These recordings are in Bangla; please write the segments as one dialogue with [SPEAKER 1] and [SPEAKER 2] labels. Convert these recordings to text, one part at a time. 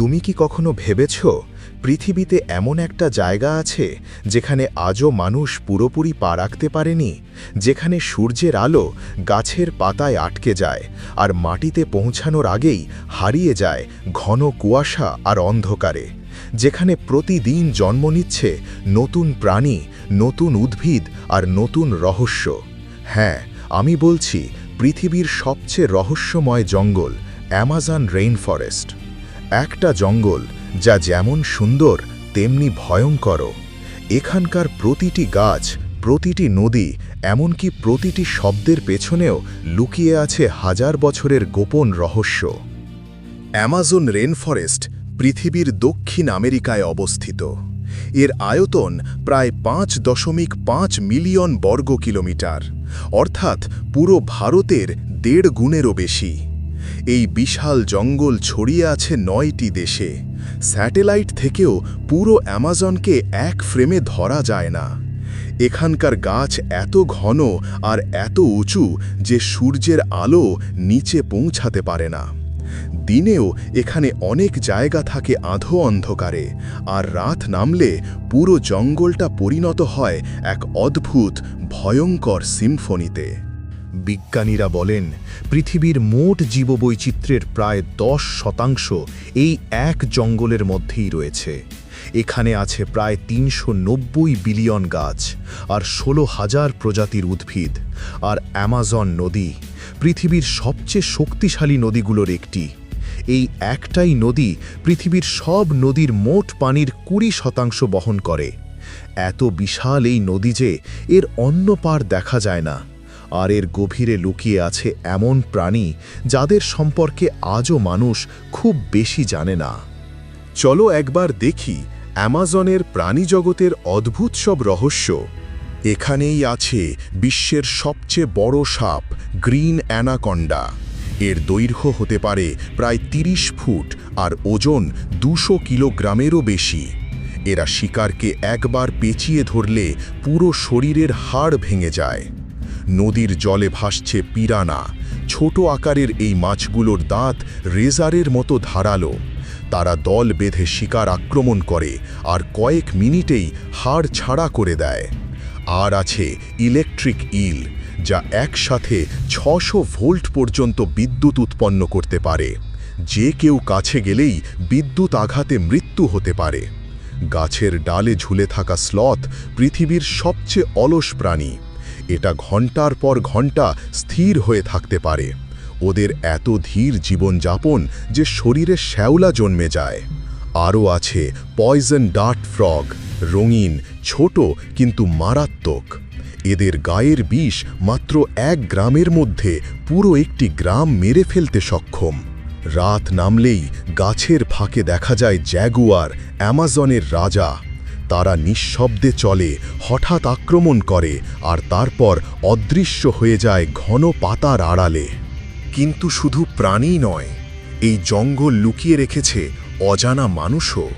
[SPEAKER 1] তুমি কি কখনো ভেবেছ পৃথিবীতে এমন একটা জায়গা আছে যেখানে আজও মানুষ পুরোপুরি পা রাখতে পারেনি, যেখানে সূর্যের আলো গাছের পাতায় আটকে যায় আর মাটিতে পৌঁছানোর আগেই হারিয়ে যায় ঘন কুয়াশা আর অন্ধকারে, যেখানে প্রতিদিন জন্ম নিচ্ছে নতুন প্রাণী, নতুন উদ্ভিদ আর নতুন রহস্য? হ্যাঁ, আমি বলছি পৃথিবীর সবচেয়ে রহস্যময় জঙ্গল, অ্যামাজন রেইন ফরেস্ট। একটা জঙ্গল যা যেমন সুন্দর তেমনি ভয়ঙ্কর। এখানকার প্রতিটি গাছ, প্রতিটি নদী, এমনকি প্রতিটি শব্দের পেছনেও লুকিয়ে আছে হাজার বছরের গোপন রহস্য। অ্যামাজন রেইন ফরেস্ট পৃথিবীর দক্ষিণ আমেরিকায় অবস্থিত। এর আয়তন প্রায় 5.5 মিলিয়ন বর্গ কিলোমিটার, অর্থাৎ পুরো ভারতের 1.5 গুণেরও বেশি। এই বিশাল জঙ্গল ছড়িয়ে আছে 9টি দেশে। স্যাটেলাইট থেকেও পুরো অ্যামাজনকে এক ফ্রেমে ধরা যায় না। এখানকার গাছ এত ঘন আর এত উঁচু যে সূর্যের আলো নিচে পৌঁছাতে পারে না। দিনেও এখানে অনেক জায়গা থাকে আধো অন্ধকারে, আর রাত নামলে পুরো জঙ্গলটা পরিণত হয় এক অদ্ভুত ভয়ঙ্কর সিম্ফনিতে। বিজ্ঞানীরা বলেন পৃথিবীর মোট জীববৈচিত্র্যের প্রায় 10% এই এক জঙ্গলের মধ্যেই রয়েছে। এখানে আছে প্রায় 390 বিলিয়ন গাছ আর 16,000 প্রজাতির উদ্ভিদ। আর অ্যামাজন নদী পৃথিবীর সবচেয়ে শক্তিশালী নদীগুলোর একটি। এই একটাই নদী পৃথিবীর সব নদীর মোট পানির 20% বহন করে। এত বিশাল এই নদী যে এর অন্য পার দেখা যায় না, আর এর গভীরে লুকিয়ে আছে এমন প্রাণী যাদের সম্পর্কে আজও মানুষ খুব বেশি জানে না। চলো একবার দেখি অ্যামাজনের প্রাণীজগতের অদ্ভুত সব রহস্য। এখানেই আছে বিশ্বের সবচেয়ে বড় সাপ, গ্রিন অ্যানাকন্ডা। এর দৈর্ঘ্য হতে পারে প্রায় 30 ফুট আর ওজন 200 কিলোগ্রামেরও বেশি। এরা শিকারকে একবার পেঁচিয়ে ধরলে পুরো শরীরের হাড় ভেঙে যায়। নদীর জলে ভাসছে পিরানা। ছোট আকারের এই মাছগুলোর দাঁত রেজারের মতো ধারালো। তারা দল বেঁধে শিকার আক্রমণ করে আর কয়েক মিনিটেই হাড় ছাড়া করে দেয়। আর আছে ইলেকট্রিক ইল, যা একসাথে 600 ভোল্ট পর্যন্ত বিদ্যুৎ উৎপন্ন করতে পারে। যে কেউ কাছে গেলেই বিদ্যুৎ আঘাতে মৃত্যু হতে পারে। গাছের ডালে ঝুলে থাকা স্লথ পৃথিবীর সবচেয়ে অলস প্রাণী। এটা ঘন্টার পর ঘন্টা স্থির হয়ে থাকতে পারে। ওদের এত ধীর জীবনযাপন যে শরীরে শ্যাওলা জন্মে যায়। আরও আছে পয়জন ডার্ট ফ্রগ, রঙিন, ছোট কিন্তু মারাত্মক। এদের গায়ের বিষ মাত্র 1 গ্রামের মধ্যে পুরো একটি গ্রাম মেরে ফেলতে সক্ষম। রাত নামলেই গাছের ফাঁকে দেখা যায় জ্যাগুয়ার, অ্যামাজনের রাজা। তারা নিঃশব্দে চলে, হঠাৎ আক্রমণ করে আর তারপর অদৃশ্য হয়ে যায় ঘন পাতার আড়ালে। কিন্তু শুধু প্রাণী নয়, এই জঙ্গল লুকিয়ে রেখেছে অজানা মানুষও।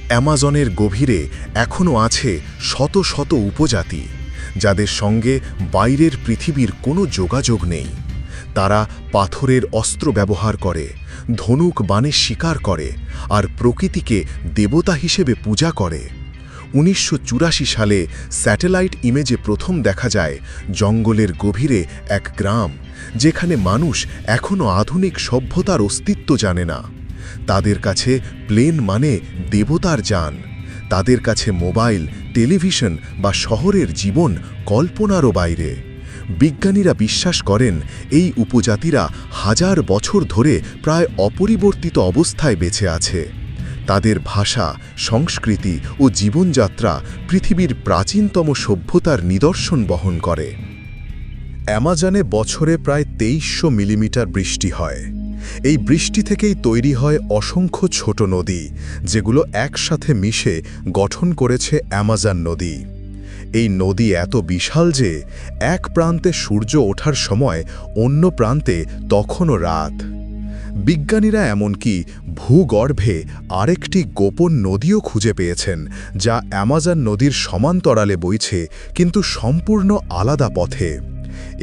[SPEAKER 1] অ্যামাজনের গভীরে এখনও আছে শত শত উপজাতি, যাদের সঙ্গে বাইরের পৃথিবীর কোনো যোগাযোগ নেই। তারা পাথরের অস্ত্র ব্যবহার করে, ধনুক বাণে শিকার করে আর প্রকৃতিকে দেবতা হিসেবে পূজা করে। 1984 সালে স্যাটেলাইট ইমেজে প্রথম দেখা যায় জঙ্গলের গভীরে এক গ্রাম, যেখানে মানুষ এখনও আধুনিক সভ্যতার অস্তিত্ব জানে না। তাদের কাছে প্লেন মানে দেবতার যান। তাদের কাছে মোবাইল, টেলিভিশন বা শহরের জীবন কল্পনারও বাইরে। বিজ্ঞানীরা বিশ্বাস করেন এই উপজাতিরা হাজার বছর ধরে প্রায় অপরিবর্তিত অবস্থায় বেঁচে আছে। তাদের ভাষা, সংস্কৃতি ও জীবনযাত্রা পৃথিবীর প্রাচীনতম সভ্যতার নিদর্শন বহন করে। অ্যামাজনে বছরে প্রায় 2300 মিলিমিটার বৃষ্টি হয়। এই বৃষ্টি থেকেই তৈরি হয় অসংখ্য ছোট নদী, যেগুলো একসাথে মিশে গঠন করেছে অ্যামাজন নদী। এই নদী এত বিশাল যে এক প্রান্তে সূর্য ওঠার সময় অন্য প্রান্তে তখনও রাত। বিজ্ঞানীরা এমনকি ভূগর্ভে আরেকটি গোপন নদীও খুঁজে পেয়েছেন, যা অ্যামাজন নদীর সমান্তরালে বইছে, কিন্তু সম্পূর্ণ আলাদা পথে।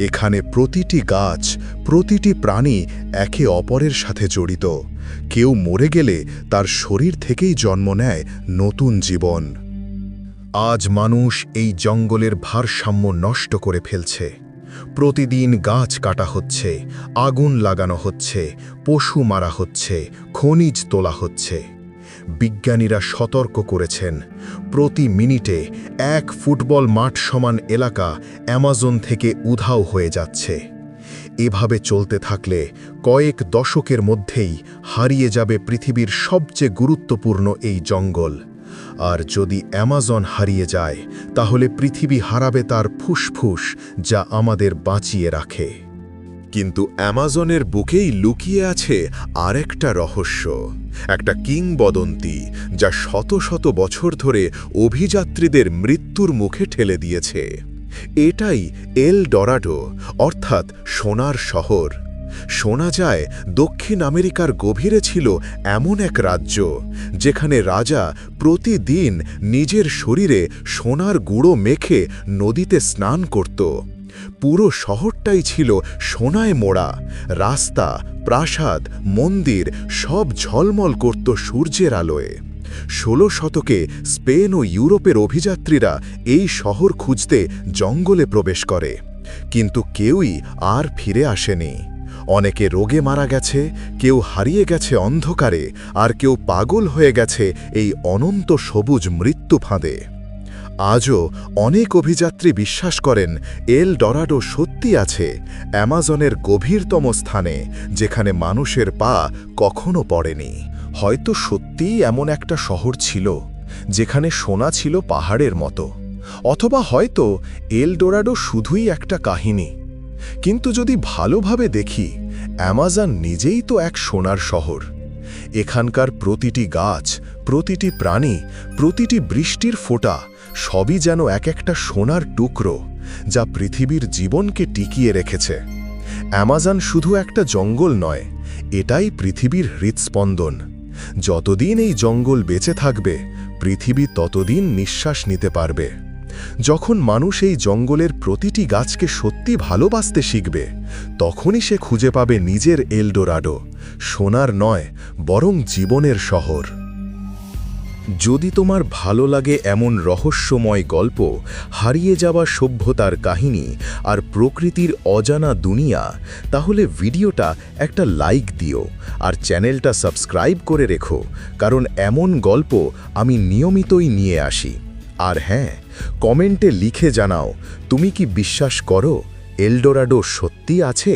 [SPEAKER 1] এখানে প্রতিটি গাছ, প্রতিটি প্রাণী একে অপরের সাথে জড়িত। কেউ মরে গেলে তার শরীর থেকেই জন্ম নেয় নতুন জীবন। আজ মানুষ এই জঙ্গলের ভারসাম্য নষ্ট করে ফেলছে। প্রতিদিন গাছ কাটা হচ্ছে, আগুন লাগানো হচ্ছে, পশু মারা হচ্ছে, খনিজ তোলা হচ্ছে। বিজ্ঞানীরা সতর্ক করেছেন, প্রতি মিনিটে 1 ফুটবল মাঠ সমান এলাকা অ্যামাজন থেকে উধাও হয়ে যাচ্ছে। এভাবে চলতে থাকলে কয়েক দশকের মধ্যেই হারিয়ে যাবে পৃথিবীর সবচেয়ে গুরুত্বপূর্ণ এই জঙ্গল। আর যদি অ্যামাজন হারিয়ে যায়, তাহলে পৃথিবী হারাবে তার ফুসফুস, যা আমাদের বাঁচিয়ে রাখে। কিন্তু অ্যামাজনের বুকেই লুকিয়ে আছে আরেকটা রহস্য, একটা কিংবদন্তি যা শত শত বছর ধরে অভিযাত্রীদের মৃত্যুর মুখে ঠেলে দিয়েছে। এটাই এল ডরাডো, অর্থাৎ সোনার শহর। শোনা যায় দক্ষিণ আমেরিকার গভীরে ছিল এমন এক রাজ্য, যেখানে রাজা প্রতিদিন নিজের শরীরে সোনার গুঁড়ো মেখে নদীতে স্নান করত। পুরো শহরটাই ছিল সোনায় মোড়া, রাস্তা, প্রাসাদ, মন্দির সব ঝলমল করত সূর্যের আলোয়। 16 শতকে স্পেন ও ইউরোপের অভিযাত্রীরা এই শহর খুঁজতে জঙ্গলে প্রবেশ করে, কিন্তু কেউই আর ফিরে আসেনি। অনেকে রোগে মারা গেছে, কেউ হারিয়ে গেছে অন্ধকারে, আর কেউ পাগল হয়ে গেছে এই অনন্ত সবুজ মৃত্যু ফাঁদে। আজও অনেক অভিযাত্রী বিশ্বাস করেন এল ডরাডো সত্যি আছে, অ্যামাজনের গভীরতম স্থানে, যেখানে মানুষের পা কখনো পড়েনি। হয়তো সত্যিই এমন একটা শহর ছিল, যেখানে সোনা ছিল পাহাড়ের মতো, অথবা হয়তো এল ডোরাডো শুধুই একটা কাহিনী। কিন্তু যদি ভালোভাবে দেখি, অ্যামাজন নিজেই তো এক সোনার শহর। এখানকার প্রতিটি গাছ, প্রতিটি প্রাণী, প্রতিটি বৃষ্টির ফোঁটা সবই যেন এক একটা সোনার টুকরো, যা পৃথিবীর জীবনকে টিকিয়ে রেখেছে। অ্যামাজন শুধু একটা জঙ্গল নয়, এটাই পৃথিবীর হৃৎস্পন্দন। যতদিন এই জঙ্গল বেঁচে থাকবে, পৃথিবী ততদিন নিঃশ্বাস নিতে পারবে। যখন মানুষ এই জঙ্গলের প্রতিটি গাছকে সত্যি ভালোবাসতে শিখবে, তখনই সে খুঁজে পাবে নিজের এল ডোরাডো, সোনার নয় বরং জীবনের শহর। যদি তোমার ভালো লাগে এমন রহস্যময় গল্প, হারিয়ে যাওয়া সভ্যতার কাহিনী আর প্রকৃতির অজানা দুনিয়া, তাহলে ভিডিওটা একটা লাইক দিও আর চ্যানেলটা সাবস্ক্রাইব করে রেখো, কারণ এমন গল্প আমি নিয়মিতই নিয়ে আসি। আর হ্যাঁ, কমেন্টে লিখে জানাও, তুমি কি বিশ্বাস করো এল ডোরাডো সত্যি আছে?